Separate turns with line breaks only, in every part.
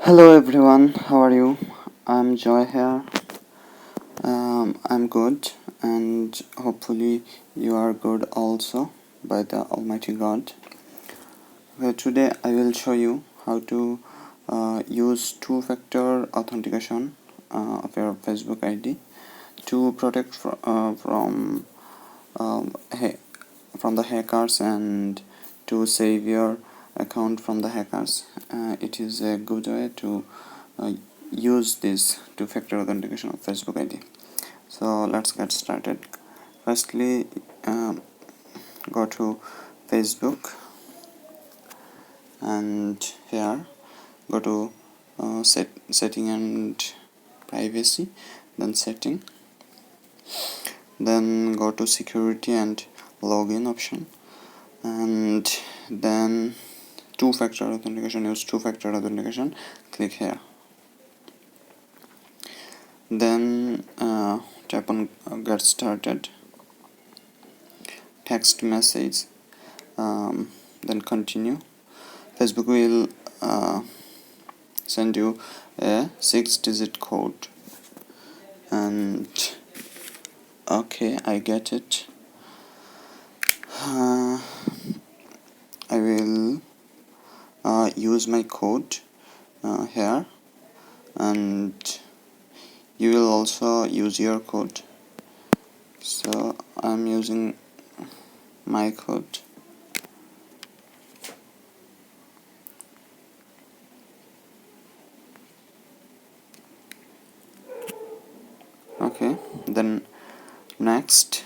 Hello everyone, how are you? I'm Joy here. I'm good, and hopefully you are good also by the Almighty God. Today I will show you how to use two-factor authentication of your Facebook ID to protect um, ha- from the hackers and to save your account from the hackers. It is a good way to uh, use this two-factor authentication of Facebook ID. So let's get started. Firstly, go to Facebook, and here go to setting and privacy, then setting, then go to security and login option, and then two-factor authentication. Use two-factor authentication, click here, then tap on get started, text message, then continue. Facebook will send you a 6-digit code, and okay, I get it. I will use my code here, and you will also use your code. So I'm using my code. Okay, then next,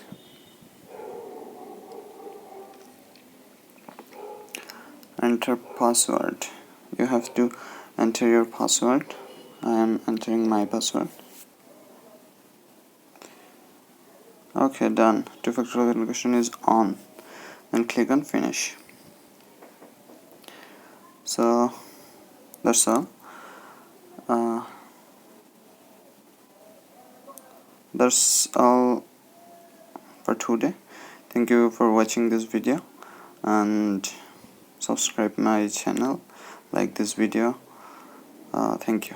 enter password. You have to enter your password. I am entering my password. Okay, done. Two-factor authentication is on. Then click on finish. So that's all. That's all for today. Thank you for watching this video, and subscribe my channel, like this video. Thank you.